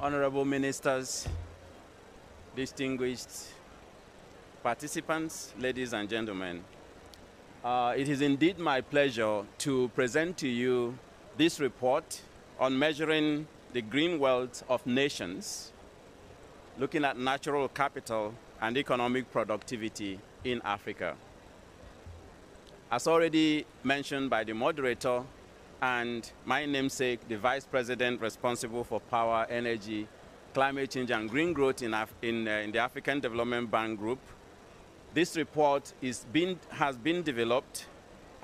Honorable ministers, distinguished participants, ladies and gentlemen, it is indeed my pleasure to present to you this report on measuring the green wealth of nations, looking at natural capital and economic productivity in Africa. As already mentioned by the moderator and my namesake, the Vice President responsible for power, energy, climate change, and green growth in the African Development Bank Group, this report has been developed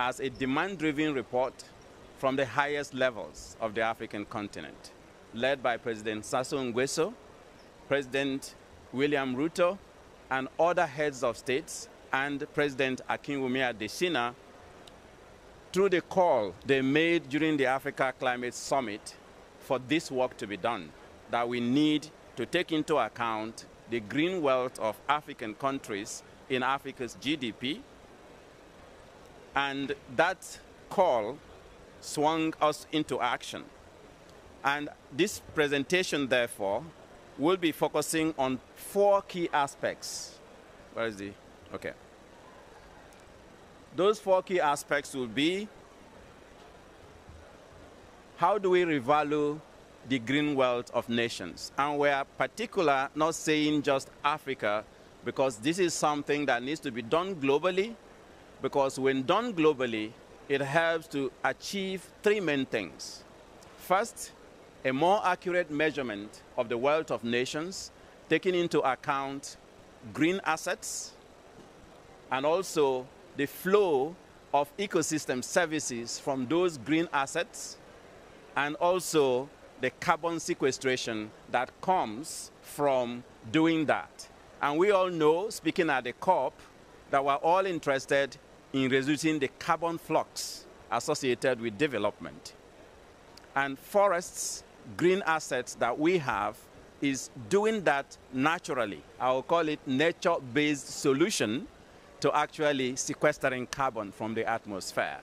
as a demand-driven report from the highest levels of the African continent, led by President Sassou Nguesso, President William Ruto, and other heads of states, and President Akinwumi Adesina, through the call they made during the Africa Climate Summit for this work to be done, that we need to take into account the green wealth of African countries in Africa's GDP. And that call swung us into action. And this presentation, therefore, will be focusing on 4 key aspects. Where is the? Okay. Those 4 key aspects will be: how do we revalue the green wealth of nations? And we are particular, not saying just Africa, because this is something that needs to be done globally, because when done globally, it helps to achieve 3 main things. First, a more accurate measurement of the wealth of nations, taking into account green assets and also the flow of ecosystem services from those green assets, and also the carbon sequestration that comes from doing that. And we all know, speaking at the COP, that we're all interested in reducing the carbon flux associated with development. And forests, green assets that we have, is doing that naturally. I will call it nature-based solution to actually sequestering carbon from the atmosphere.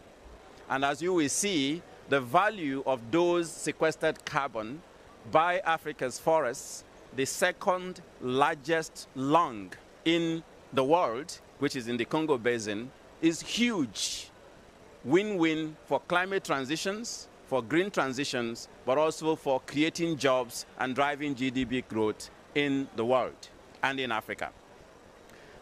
And as you will see, the value of those sequestered carbon by Africa's forests, the second largest lung in the world, which is in the Congo Basin, is huge. Win-win for climate transitions, for green transitions, but also for creating jobs and driving GDP growth in the world and in Africa.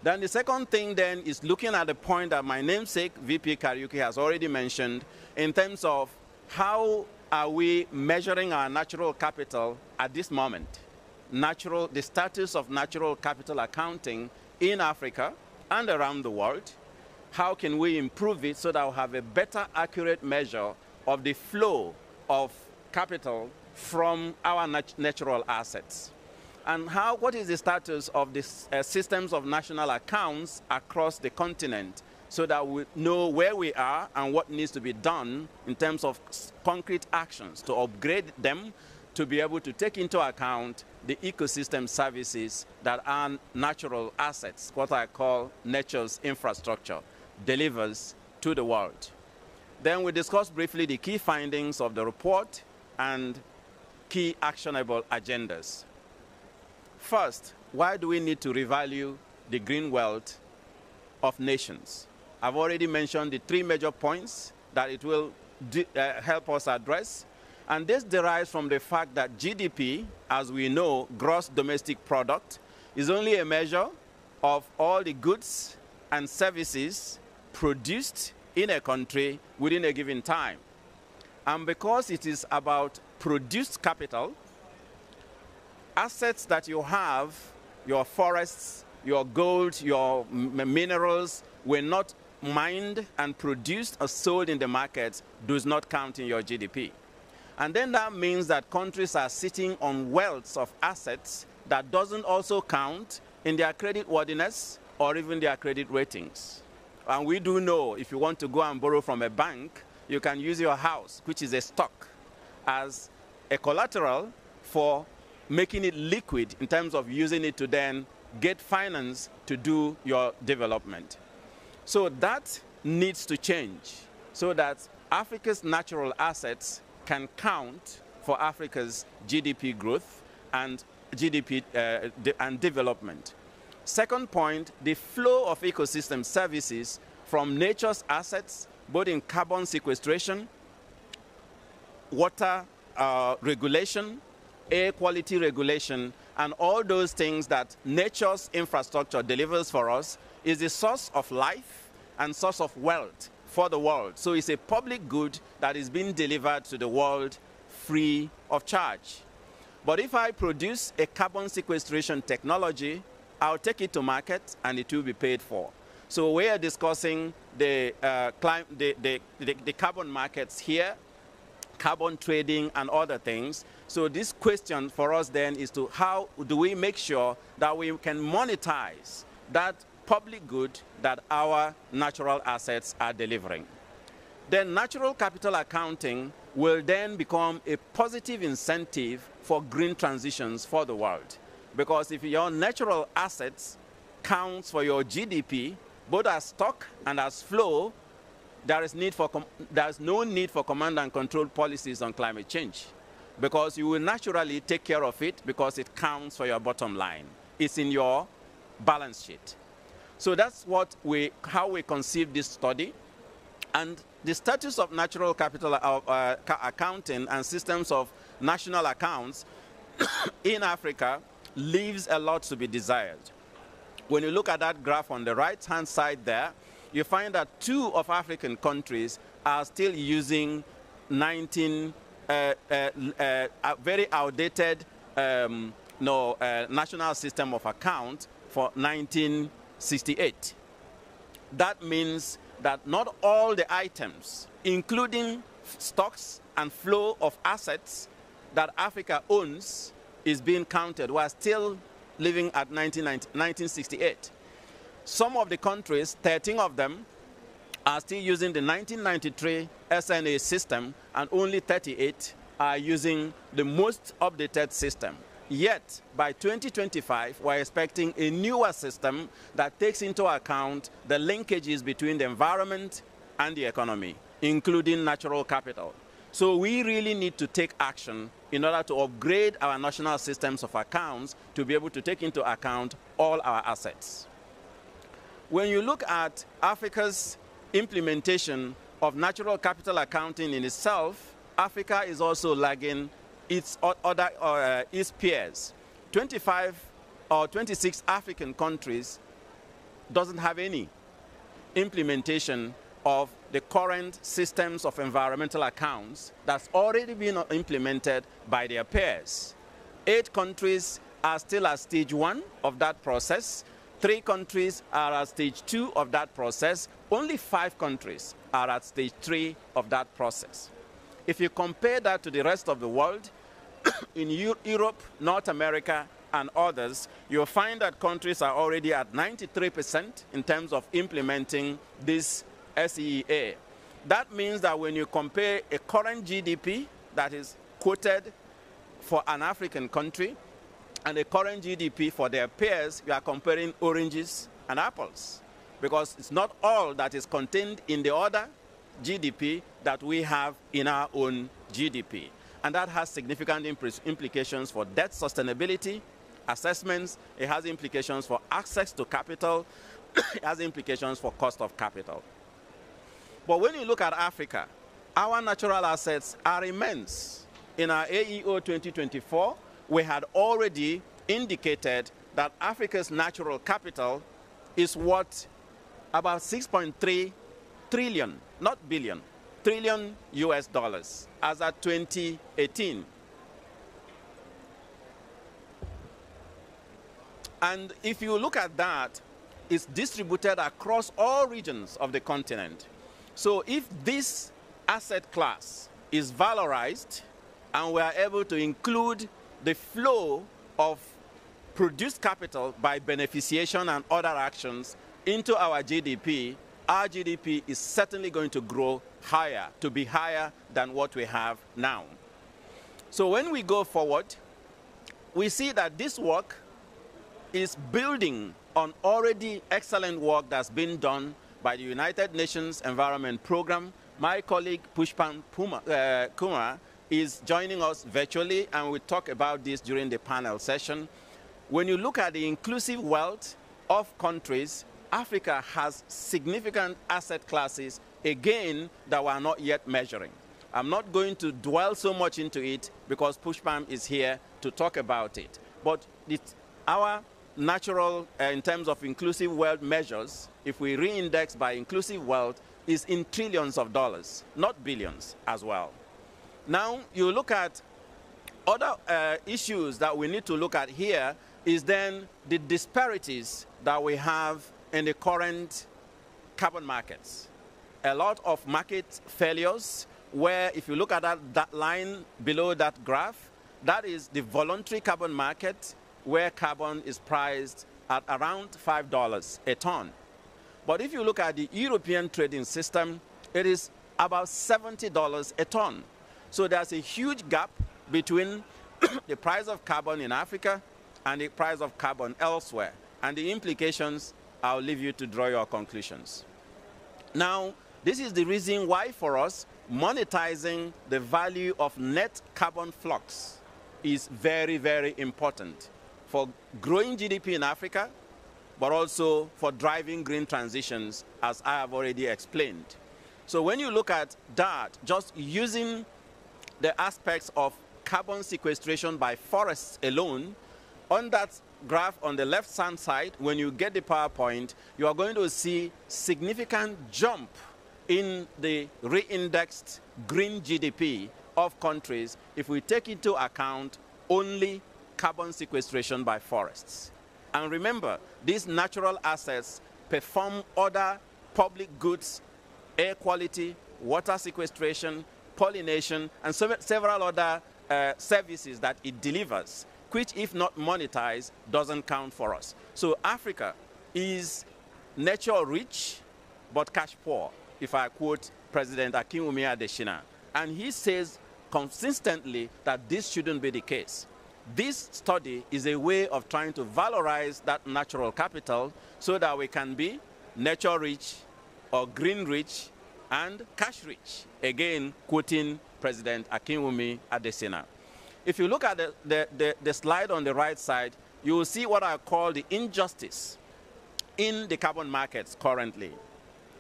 Then the second thing then is looking at the point that my namesake, VP Kariuki, has already mentioned in terms of how are we measuring our natural capital at this moment, the status of natural capital accounting in Africa and around the world. How can we improve it so that we'll have a better, accurate measure of the flow of capital from our natural assets? And what is the status of the systems of national accounts across the continent, so that we know where we are and what needs to be done in terms of concrete actions to upgrade them to be able to take into account the ecosystem services that are natural assets, what I call nature's infrastructure, delivers to the world. Then we discussed briefly the key findings of the report and key actionable agendas. First, why do we need to revalue the green wealth of nations? I've already mentioned the 3 major points that it will help us address. And this derives from the fact that GDP, as we know, gross domestic product, is only a measure of all the goods and services produced in a country within a given time. And because it is about produced capital, assets that you have, your forests, your gold, your minerals, were not mined and produced or sold in the markets, does not count in your GDP. And then that means that countries are sitting on wealth of assets that doesn't also count in their credit worthiness or even their credit ratings. And we do know, if you want to go and borrow from a bank, you can use your house, which is a stock, as a collateral for making it liquid in terms of using it to then get finance to do your development. So that needs to change so that Africa's natural assets can count for Africa's GDP growth and GDP and development. Second point, the flow of ecosystem services from nature's assets, both in carbon sequestration, water regulation, air quality regulation, and all those things that nature's infrastructure delivers for us, is the source of life and source of wealth for the world. So it's a public good that is being delivered to the world free of charge. But if I produce a carbon sequestration technology, I'll take it to market and it will be paid for. So we are discussing the carbon markets here, carbon trading and other things. So this question for us then is to how do we make sure that we can monetize that public good that our natural assets are delivering. Then natural capital accounting will then become a positive incentive for green transitions for the world. Because if your natural assets counts for your GDP, both as stock and as flow, there is no need for command and control policies on climate change, because you will naturally take care of it because it counts for your bottom line. It's in your balance sheet. So that's how we conceive this study. And the status of natural capital accounting and systems of national accounts in Africa leaves a lot to be desired. When you look at that graph on the right-hand side there, you find that 2 of African countries are still using very outdated national system of account for 1968. That means that not all the items, including stocks and flow of assets that Africa owns, is being counted. We are still living at 1968. Some of the countries, 13 of them, are still using the 1993 SNA system, and only 38 are using the most updated system. Yet, by 2025, we're expecting a newer system that takes into account the linkages between the environment and the economy, including natural capital. So we really need to take action in order to upgrade our national systems of accounts to be able to take into account all our assets. When you look at Africa's implementation of natural capital accounting in itself, Africa is also lagging its peers. 25 or 26 African countries doesn't have any implementation of the current systems of environmental accounts that's already been implemented by their peers. 8 countries are still at stage 1 of that process. 3 countries are at stage 2 of that process. Only 5 countries are at stage 3 of that process. If you compare that to the rest of the world, in Europe, North America, and others, you'll find that countries are already at 93% in terms of implementing this SEA. That means that when you compare a current GDP that is quoted for an African country and a current GDP for their peers, you are comparing oranges and apples, because it's not all that is contained in the other GDP that we have in our own GDP. And that has significant implications for debt sustainability assessments. It has implications for access to capital. It has implications for cost of capital. But when you look at Africa, our natural assets are immense. In our AEO 2024, we had already indicated that Africa's natural capital is worth about 6.3 trillion, not billion, trillion US dollars as at 2018. And if you look at that, it's distributed across all regions of the continent. So if this asset class is valorized and we are able to include the flow of produced capital by beneficiation and other actions into our GDP is certainly going to grow higher, to be higher than what we have now. So when we go forward, we see that this work is building on already excellent work that's been done by the United Nations Environment Programme. My colleague Pushpan Kumar is joining us virtually, and we'll talk about this during the panel session. When you look at the inclusive wealth of countries, Africa has significant asset classes, again, that we're not yet measuring. I'm not going to dwell so much into it because Pushpam is here to talk about it. But our natural, in terms of inclusive wealth measures, if we re-index by inclusive wealth, is in trillions of dollars, not billions as well. Now, you look at other issues that we need to look at here is then the disparities that we have in the current carbon markets. A lot of market failures where if you look at that line below that graph, that is the voluntary carbon market where carbon is priced at around $5 a ton. But if you look at the European trading system, it is about $70 a ton. So there's a huge gap between the price of carbon in Africa and the price of carbon elsewhere. And the implications, I'll leave you to draw your conclusions. Now, this is the reason why for us, monetizing the value of net carbon flux is very, very important for growing GDP in Africa, but also for driving green transitions, as I have already explained. So when you look at that, just using the aspects of carbon sequestration by forests alone, on that graph on the left-hand side, when you get the PowerPoint, you are going to see significant jump in the re-indexed green GDP of countries if we take into account only carbon sequestration by forests. And remember, these natural assets perform other public goods, air quality, water sequestration, pollination, and several other services that it delivers, which, if not monetized, doesn't count for us. So Africa is nature-rich, but cash-poor, if I quote President Akinwumi Adesina. And he says consistently that this shouldn't be the case. This study is a way of trying to valorize that natural capital so that we can be nature-rich or green-rich and cash-rich, again, quoting President Akinwumi Adesina. If you look at the slide on the right side, you will see what I call the injustice in the carbon markets currently.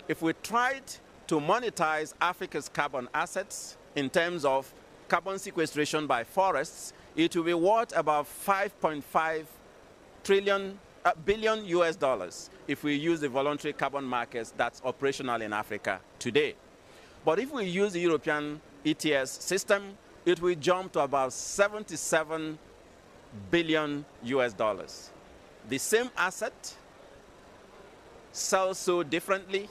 If we tried to monetize Africa's carbon assets in terms of carbon sequestration by forests, it will be worth about 5.5 billion US dollars if we use the voluntary carbon markets that's operational in Africa today. But if we use the European ETS system, it will jump to about 77 billion US dollars. The same asset sells so differently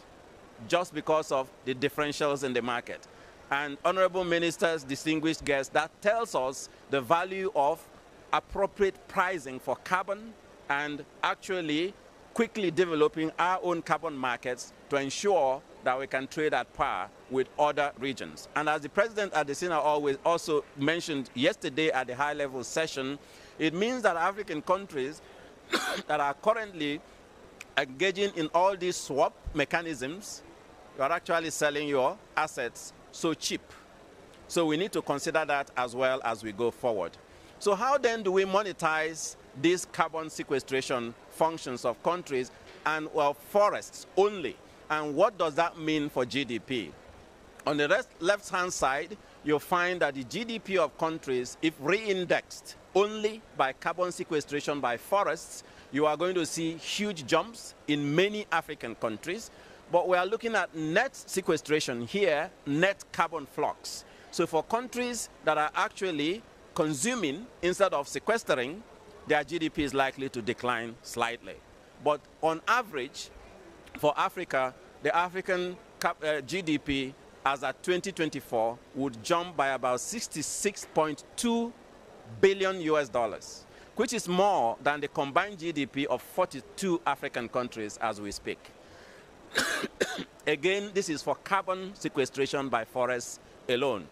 just because of the differentials in the market. And honorable ministers, distinguished guests, that tells us the value of appropriate pricing for carbon and actually quickly developing our own carbon markets to ensure that we can trade at par with other regions. And as the President Adesina also mentioned yesterday at the high-level session, it means that African countries that are currently engaging in all these swap mechanisms, you are actually selling your assets so cheap. So we need to consider that as well as we go forward. So how then do we monetize these carbon sequestration functions of countries and forests only? And what does that mean for GDP? On the left-hand side, you'll find that the GDP of countries, if re-indexed only by carbon sequestration by forests, you are going to see huge jumps in many African countries. But we are looking at net sequestration here, net carbon flux. So for countries that are actually consuming instead of sequestering, their GDP is likely to decline slightly. But on average, for Africa, the African GDP as at 2024 would jump by about 66.2 billion US dollars, which is more than the combined GDP of 42 African countries as we speak. Again, this is for carbon sequestration by forests alone.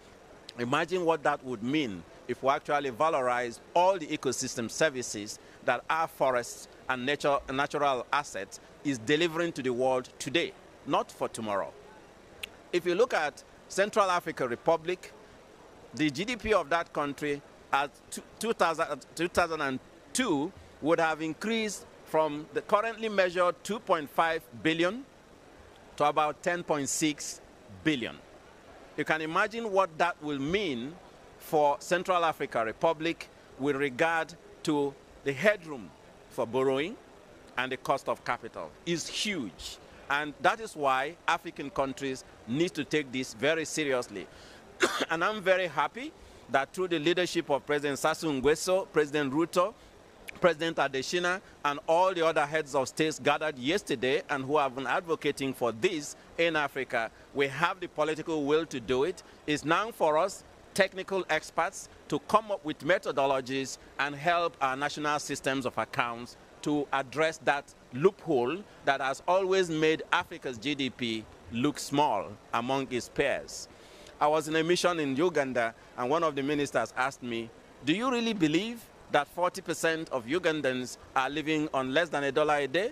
Imagine what that would mean if we actually valorize all the ecosystem services that our forests and natural assets is delivering to the world today, not for tomorrow. If you look at Central African Republic, the GDP of that country at 2002 would have increased from the currently measured 2.5 billion to about 10.6 billion. You can imagine what that will mean for Central African Republic with regard to the headroom for borrowing and the cost of capital is huge. And that is why African countries need to take this very seriously. And I'm very happy that through the leadership of President Sassou Nguesso, President Ruto, President Adesina, and all the other heads of states gathered yesterday and who have been advocating for this in Africa, we have the political will to do it. It's now for us, technical experts, to come up with methodologies and help our national systems of accounts to address that loophole that has always made Africa's GDP look small among its peers. I was in a mission in Uganda, and one of the ministers asked me, do you really believe that 40% of Ugandans are living on less than $1 a day?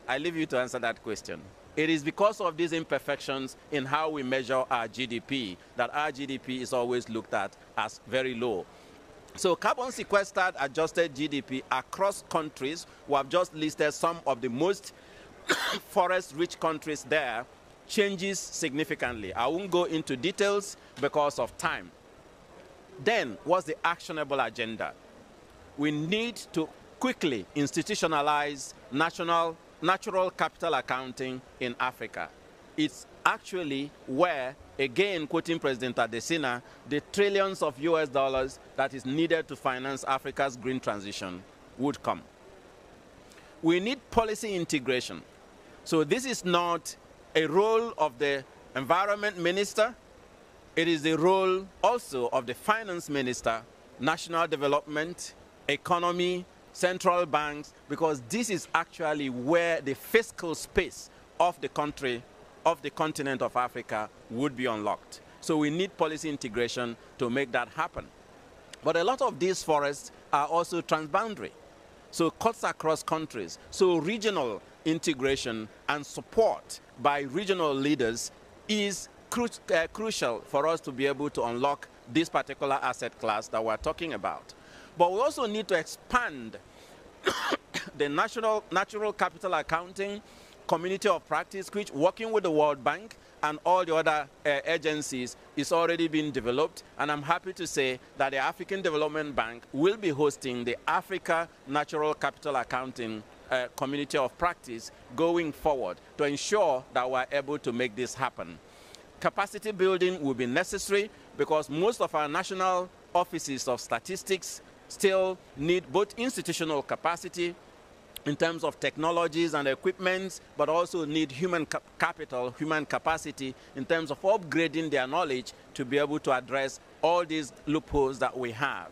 I leave you to answer that question. It is because of these imperfections in how we measure our GDP that our GDP is always looked at as very low. So carbon sequestered adjusted GDP across countries, we have just listed some of the most forest-rich countries there, changes significantly. I won't go into details because of time. Then, what's the actionable agenda? We need to quickly institutionalize natural capital accounting in Africa. It's actually where, again, quoting President Adesina, the trillions of US dollars that is needed to finance Africa's green transition would come. We need policy integration. So this is not a role of the environment minister. It is the role also of the finance minister, national development, economy, central banks, because this is actually where the fiscal space of the country, of the continent of Africa would be unlocked. So we need policy integration to make that happen. But a lot of these forests are also transboundary. So cuts across countries. So regional integration and support by regional leaders is crucial for us to be able to unlock this particular asset class that we're talking about. But we also need to expand the natural capital accounting community of practice, which, working with the World Bank and all the other agencies, is already being developed. And I'm happy to say that the African Development Bank will be hosting the Africa Natural Capital Accounting community of practice going forward to ensure that we're able to make this happen. Capacity building will be necessary because most of our national offices of statistics still need both institutional capacity in terms of technologies and equipment, but also need human capital, human capacity in terms of upgrading their knowledge to be able to address all these loopholes that we have.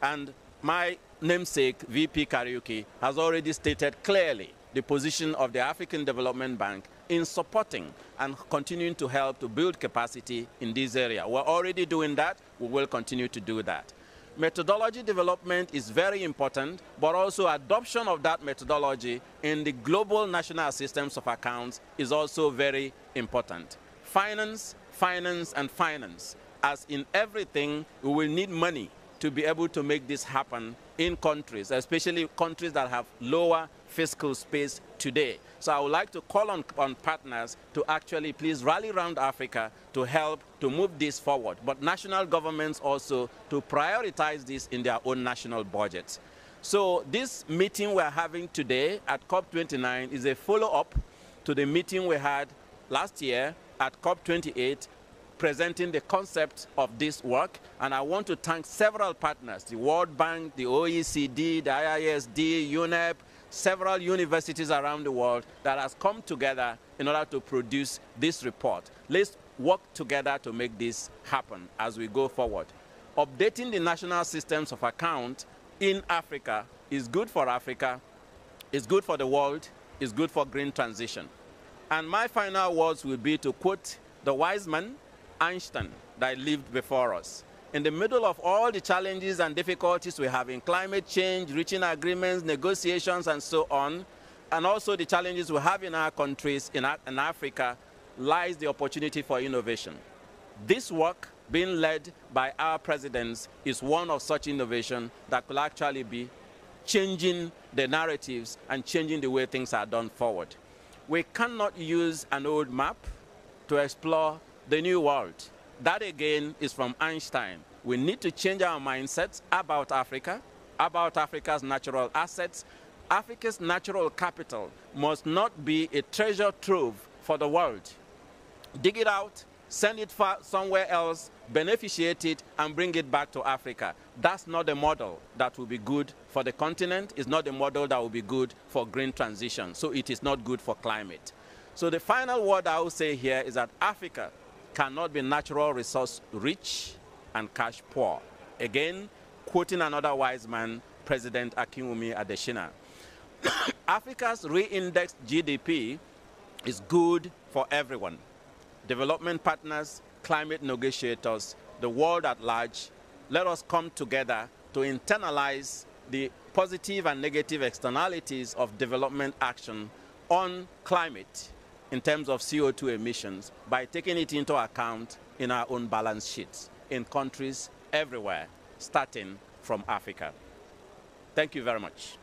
And my namesake, VP Kariuki, has already stated clearly the position of the African Development Bank in supporting and continuing to help to build capacity in this area. We're already doing that. We will continue to do that. Methodology development is very important, but also adoption of that methodology in the global national systems of accounts is also very important. Finance, finance, and finance. As in everything, we will need money to be able to make this happen in countries, especially countries that have lower fiscal space today. So I would like to call on partners to actually please rally around Africa to help to move this forward, but national governments also to prioritize this in their own national budgets. So this meeting we're having today at COP29 is a follow-up to the meeting we had last year at COP28, presenting the concept of this work. And I want to thank several partners, the World Bank, the OECD, the IISD, UNEP, several universities around the world that has come together in order to produce this report. Let's work together to make this happen as we go forward. Updating the national systems of account in Africa is good for Africa, is good for the world, is good for green transition. And my final words will be to quote the wise man, Einstein, that lived before us. In the middle of all the challenges and difficulties we have in climate change, reaching agreements, negotiations, and so on, and also the challenges we have in our countries, in Africa, lies the opportunity for innovation. This work being led by our presidents is one of such innovation that could actually be changing the narratives and changing the way things are done forward. We cannot use an old map to explore the new world. That again is from Einstein. We need to change our mindsets about Africa, about Africa's natural assets. Africa's natural capital must not be a treasure trove for the world. Dig it out, send it somewhere else, beneficiate it, and bring it back to Africa. That's not a model that will be good for the continent. It's not a model that will be good for green transition. So it is not good for climate. So the final word I will say here is that Africa cannot be natural resource rich and cash poor. Again, quoting another wise man, President Akinwumi Adesina. Africa's re-indexed GDP is good for everyone. Development partners, climate negotiators, the world at large. Let us come together to internalize the positive and negative externalities of development action on climate in terms of CO2 emissions by taking it into account in our own balance sheets in countries everywhere, starting from Africa. Thank you very much.